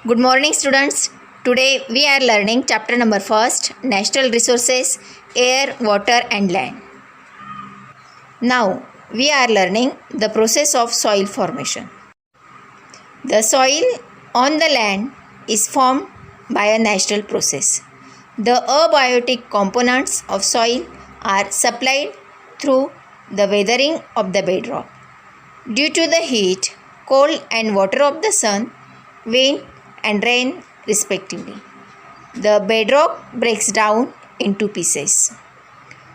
Good morning, students. Today we are learning chapter number 1st, Natural Resources, Air, Water and Land. Now we are learning the process of soil formation. The soil on the land is formed by a natural process. The abiotic components of soil are supplied through the weathering of the bedrock. Due to the heat, cold and water of the sun, wind and rain respectively, the bedrock breaks down into pieces.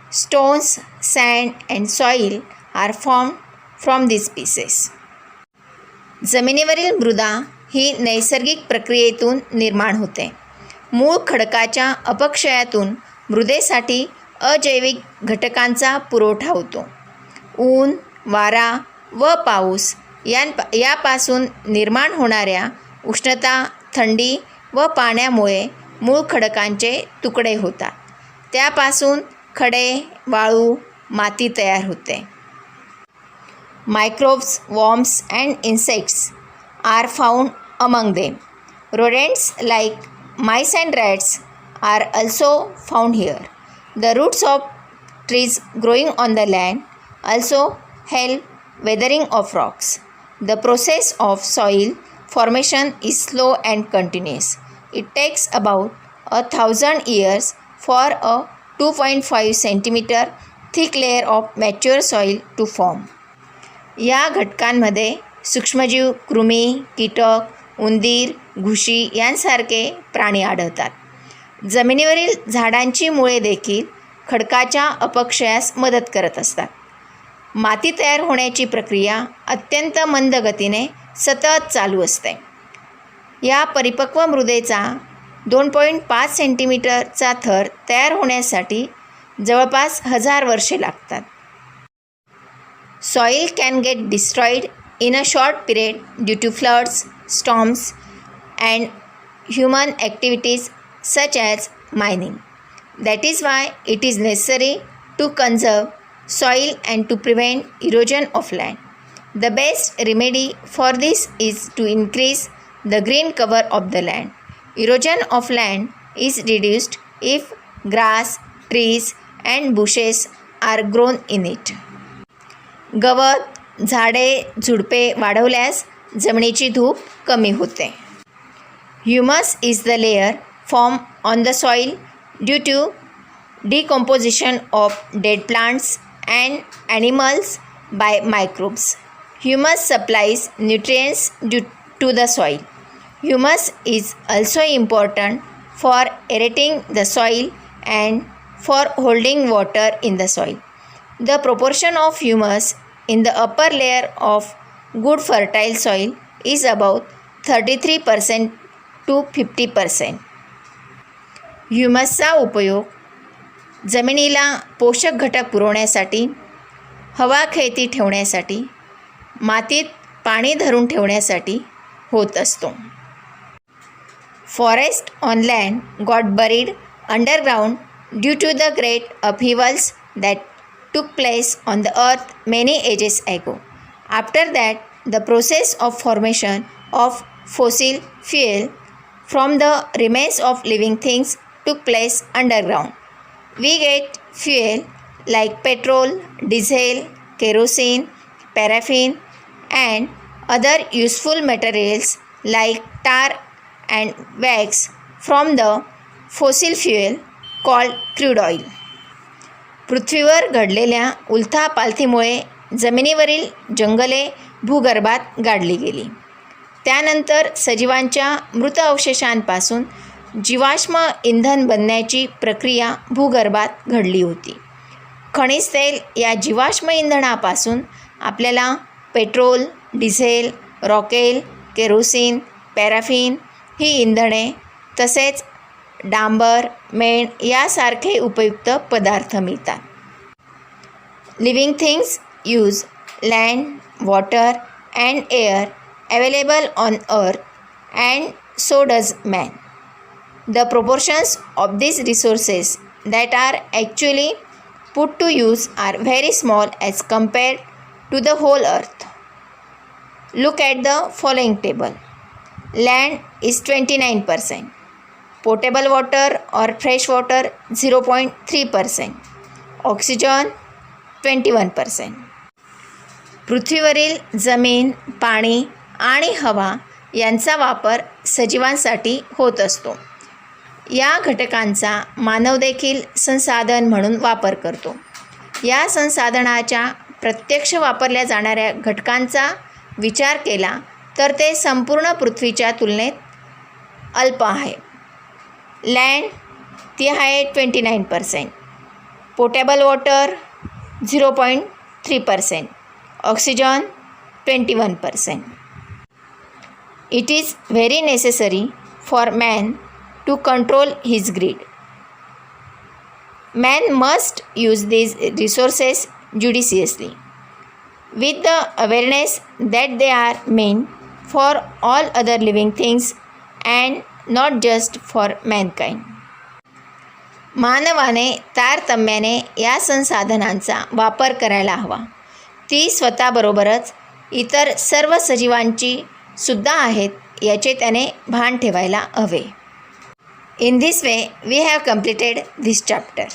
Stones, sand and soil are formed from these pieces. जमिनीवरील मृदा ही नैसर्गिक प्रक्रियेतून निर्माण होते. मूळ खडकाच्या अपक्षयातून मृदेसाठी अजैविक घटकांचा पुरवठा होतो. ऊन, वारा व पाऊस यापासून निर्माण होणाऱ्या उष्णता, थंडी व पाण्यामुळे मूळ खडकांचे तुकडे होतात. त्यापासून खडे, वाळू, माती तयार होते. Microbes, worms and insects are found among them. Rodents like mice and rats are also found here. The roots of trees growing on the land also help weathering of rocks. The process of soil formation is slow and continuous. It takes about 1,000 years for a 2.5 centimeter thick layer of mature soil to form. या घटकांमध्ये सूक्ष्मजीव, कृमी, कीटक, उंदीर, घुशी यांसारखे प्राणी आढळतात. जमिनीवरील झाडांची मुळे देखील खडकाच्या अपक्षयास मदत करत असतात. माती तयार होण्याची प्रक्रिया अत्यंत मंद गतीने सतत चालू असते. या परिपक्व मृदेचा 2.5 सेंटीमीटरचा थर तयार होण्यासाठी जवळपास 1000 वर्षे लागतात. Soil can get destroyed in a short period due to floods, storms, and human activities such as mining. That is why it is necessary to conserve soil and to prevent erosion of land. The best remedy for this is to increase the green cover of the land. Erosion of land is reduced if grass, trees, and bushes are grown in it. गवत, झाडे, झुडपे वाढवल्यास जमिनीची धूप कमी होते. Humus is the layer form on the soil due to decomposition of dead plants and animals by microbes. Humus supplies nutrients to the soil. Humus is also important for aerating the soil and for holding water in the soil. The proportion of humus in the upper layer of good fertile soil is about 33% to 50%. ह्युमसचा उपयोग जमिनीला पोषक घटक पुरवण्यासाठी, हवा खेळती ठेवण्यासाठी, मातीत पाणी धरून ठेवण्यासाठी होत असतो. Forest on land got buried underground due to the great upheavals that took place on the earth many ages ago. After that, the process of formation of fossil fuel from the remains of living things took place underground. We get fuel like petrol, diesel, kerosene, paraffin and other useful materials like tar and wax from the fossil fuel called crude oil. पृथ्वीवर घडलेल्या उलथापालथीमुळे जमिनीवरील जंगले भूगर्भात गाडली गेली. त्यानंतर सजीवांच्या मृत अवशेषांपासून जीवाश्म इंधन बनण्याची प्रक्रिया भूगर्भात घडली होती. खनिज तेल या जीवाश्म इंधनापासून आपल्याला पेट्रोल, डिझेल, रॉकेल, केरोसिन, पॅराफिन ही इंधने तसेच डांबर, मेण यासारखे उपयुक्त पदार्थ मिळतात. Living things use land, water and air available on earth and so does man. The proportions of these resources that are actually put to use are very small as compared to the whole earth. Look at the following table. land is 29%, potable water or fresh water 0.3%, oxygen 21%. पृथ्वीवरील जमीन, पाणी आणि हवा यांचा वापर सजीवांसाठी होत असतो. या घटकांचा मानव देखील संसाधन म्हणून वापर करतो. या संसाधनाच्या प्रत्यक्ष वापरल्या जाणाऱ्या घटकांचा विचार केला तर ते संपूर्ण पृथ्वीच्या तुलनेत अल्प आहे. लँड ती आहे 29%, potable water 0.3%, oxygen 21%. It is very necessary for man to control his greed. Man must use these resources judiciously, with the awareness that they are meant for all other living things and not just for mankind. मानवाने तारतम्याने या संसाधनांचा वापर करायला हवा. ती स्वतःबरोबरच इतर सर्व सजीवांची सुद्धा आहेत याचे त्याने भान ठेवायला हवे. In this way, we have completed this chapter.